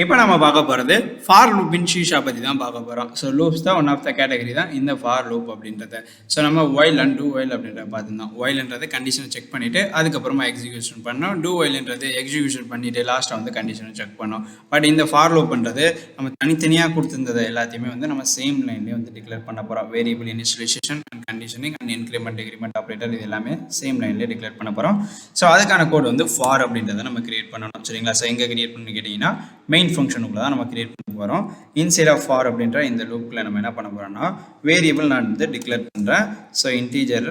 இப்போ நம்ம பார்க்க போகிறது ஃபார் லூப் இன் ஷீஷா பற்றி தான் பார்க்க போகிறோம். ஸோ லூப்ஸ் தான் ஒன் ஆஃப் த கேட்டகரி தான் இந்த ஃபார் லூப் அப்படின்றது. ஸோ நம்ம ஒயில் அண்ட் டூ ஒயில் அப்படின்றத பார்த்துருந்தோம். ஒயில்ன்றது கண்டிஷனை செக் பண்ணிவிட்டு அதுக்கப்புறமா எக்ஸிக்யூஷன் பண்ணோம். டூ ஒயில்ன்றது எக்ஸிக்யூஷன் பண்ணிவிட்டு லாஸ்ட்டாக வந்து கண்டிஷனை செக் பண்ணோம். பட் இந்த ஃபார் லூப்ன்றது நம்ம தனித்தனியாக கொடுத்துருந்தது எல்லாத்தையுமே வந்து நம்ம சேம் லைன்லேயே வந்து டிக்ளேர் பண்ண போகிறோம். Variable initialization and conditioning and increment decrement operator இது எல்லாமே சேம் லைன்லேயே டிக்ளேர் பண்ண போகிறோம். ஸோ அதுக்கான கோட் வந்து ஃபார் அப்படின்றத நம்ம கிரியேட் பண்ணணும். சரிங்களா? ஸோ எங்கே கிரியேட் பண்ணி கேட்டிங்கன்னா மெயின் ஃபங்க்ஷனுக்குள்ள தான் நம்ம கிரியேட் பண்ண போகிறோம். இன்சைட் ஆஃப் ஃபார் அப்படின்ற இந்த லூப்பில் நம்ம என்ன பண்ண போகிறோம்னா வேரியபிள் நான் வந்து டிக்ளேர் பண்ணுறேன். ஸோ இன்டீஜர்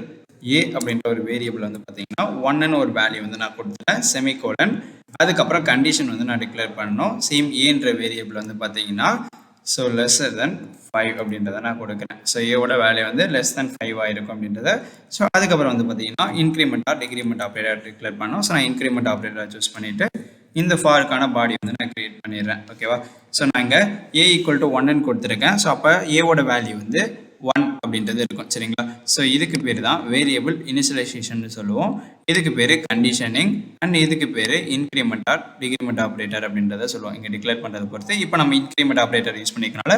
ஏ அப்படின்ற ஒரு வேரியபிள் வந்து பார்த்தீங்கன்னா 1ன்னு ஒரு வேல்யூ வந்து நான் கொடுத்துட்டேன், செமிகோலன். அதுக்கப்புறம் கண்டிஷன் வந்து நான் டிக்ளேர் பண்ணணும். சேம் ஏன்ற வேரியபிள் வந்து பார்த்தீங்கன்னா ஸோ லெஸ்ஸர் தென் 5 அப்படின்றத நான் கொடுக்குறேன். ஸோ ஏவோட வேல்யூ வந்து லெஸ் தென் 5 ஆகிருக்கும் அப்படின்றத. ஸோ அதுக்கப்புறம் வந்து பார்த்தீங்கன்னா increment R decrement operator declare பண்ணோம். ஸோ நான் இன்க்ரிமெண்ட் ஆப்ரேட்டரை சூஸ் பண்ணிவிட்டு இந்த ஃபாருக்கான பாடி வந்து நான் கிரியேட் பண்ணிடுறேன். ஓகேவா? ஸோ நான் இங்கே ஏ ஈக்குவல் டு 1ன்னு கொடுத்துருக்கேன். ஸோ அப்போ ஏவோட வேல்யூ வந்து 1 அப்படின்றது இருக்கும். சரிங்களா? ஸோ இதுக்கு பேர் தான் வேரியபிள் இனிஷியலைசேஷன் சொல்லுவோம். இதுக்கு பேர் கண்டிஷனிங் அண்ட் இதுக்கு பேர் இன்க்ரிமெண்ட் ஆர் டிக்ரிமெண்ட் ஆப்ரேட்டர் அப்படின்றத சொல்லுவோம். இங்கே டிக்ளேர் பண்ணுறதை பொறுத்து இப்போ நம்ம இன்க்ரிமெண்ட் ஆப்ரேட்டர் யூஸ் பண்ணிக்கனால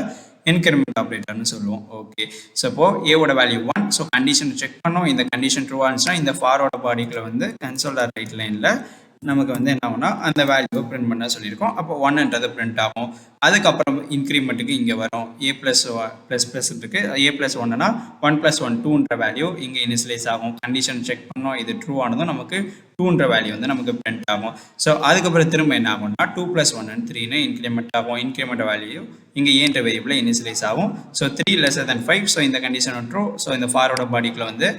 இன்க்ரிமெண்ட் ஆப்ரேட்டர்னு சொல்லுவோம். ஓகே. ஸோ இப்போ ஏவோட வேல்யூ 1. ஸோ கண்டிஷன் செக் பண்ணோம். இந்த கண்டிஷன் ட்ரூ ஆனிச்சுன்னா இந்த ஃபாரோட பாடிக்குள்ள வந்து கன்சோல் ஆர் ரைட் லைனில் நமக்கு வந்து என்ன ஆகும்னா அந்த வேல்யூவை பிரிண்ட் பண்ண சொல்லியிருக்கோம். அப்போ 1ன்றது பிரிண்ட் ஆகும். அதுக்கப்புறம் இன்க்ரிமெண்ட்டுக்கு இங்கே வரும் ஏ ப்ளஸ் இருக்குது. ஏ ப்ளஸ் 1னா 1 + 1 2ன்ற வேல்யூ இங்கே இனிஷியலைஸ் ஆகும். கண்டிஷன் செக் பண்ணோம், இது ட்ரூ ஆனதும் நமக்கு 2ன்ற வேல்யூ வந்து நமக்கு பிரிண்ட் ஆகும். ஸோ அதுக்கப்புறம் திரும்ப என்ன ஆகும்னா 2 + 1 3ன்னு இன்க்ரிமெண்ட் ஆகும். இன்க்ரிமெண்ட் வேல்யூ இங்கே ஏன்ற வேரியபிள் இனிஷியலைஸ் ஆகும். ஸோ 3 <> 5. ஸோ இந்த கண்டிஷன் ட்ரூ. ஸோ இந்த ஃபார்வர்ட பாடிக்குள்ள வந்து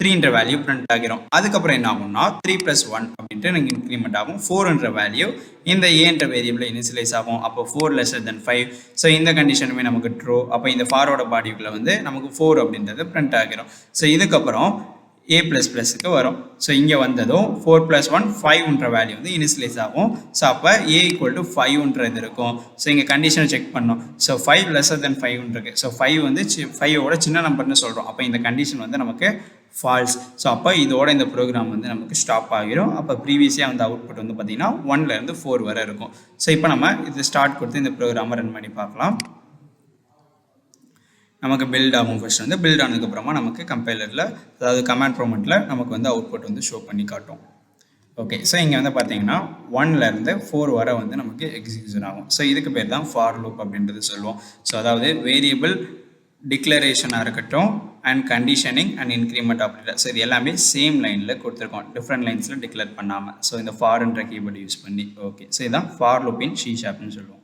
3ன்ற வேல்யூ பிரிண்ட் ஆகிரும். அதுக்கப்புறம் என்ன ஆகும்னா 3 + 1 அப்படின்ட்டு எனக்கு இன்க்ரிமெண்ட் ஆகும். 4ன்ற வேல்யூ இந்த ஏன்ற வேரியபிள் இனிஷியலைஸ் ஆகும். அப்போ 4 <> 5. ஸோ இந்த கண்டிஷனுமே நமக்கு ட்ரூ. அப்போ இந்த ஃபார்வர்ட பாடிக்குள்ள வந்து நமக்கு 4 அப்படின்றது பிரிண்ட் ஆகிரும். ஸோ இதுக்கப்புறம் ஏ ++க்கு வரும். ஸோ இங்கே வந்ததும் 4 + 1 5ன்ற வேல்யூ வந்து இனிஷியலைஸ் ஆகும். ஸோ அப்போ ஏ ஈக்குவல் டு 5ன்றது இருக்கும். ஸோ இங்கே கண்டிஷனை செக் பண்ணோம். ஸோ 5 <> 5 இருக்கு. ஸோ 5 வந்து 5ஓட சின்ன நம்பர்னு சொல்கிறோம். அப்போ இந்த கண்டிஷன் வந்து நமக்கு ஃபால்ஸ். ஸோ அப்போ இதோட இந்த ப்ரோக்ராம் வந்து நமக்கு ஸ்டாப் ஆகிரும். அப்போ ப்ரீவியஸாக வந்து அவுட்புட் வந்து பார்த்தீங்கன்னா 1லேருந்து 4 வரை இருக்கும். ஸோ இப்போ நம்ம இது ஸ்டார்ட் கொடுத்து இந்த ப்ரோக்ராமை ரன் பண்ணி பார்க்கலாம். நமக்கு பில்ட் ஆகும். ஃபர்ஸ்ட் வந்து பில்ட் ஆனதுக்கப்புறமா நமக்கு கம்பைலரில் அதாவது கமாண்ட் ப்ராம்ப்டில் நமக்கு வந்து அவுட்புட் வந்து ஷோ பண்ணி காட்டும். ஓகே. ஸோ இங்கே வந்து பார்த்தீங்கன்னா 1லேருந்து 4 வரை வந்து நமக்கு எக்ஸிக்யூஷன் ஆகும். ஸோ இதுக்கு பேர் தான் ஃபார் லூப் அப்படின்றது சொல்லுவோம். ஸோ அதாவது வேரியபிள் டிக்ளரேஷனாக இருக்கட்டும் and conditioning and increment operator. So இது எல்லாமே சேம் லைனில் கொடுத்துருக்கோம், டிஃப்ரெண்ட் லைன்ஸில் டிக்ளேர் பண்ணாமல். ஸோ இந்த ஃபார்ன்ற கீபோர்டு யூஸ் பண்ணி. ஓகே. ஸோ இதுதான் ஃபார் லூப் இன் சி ஷார்ப்னு சொல்லுவோம்.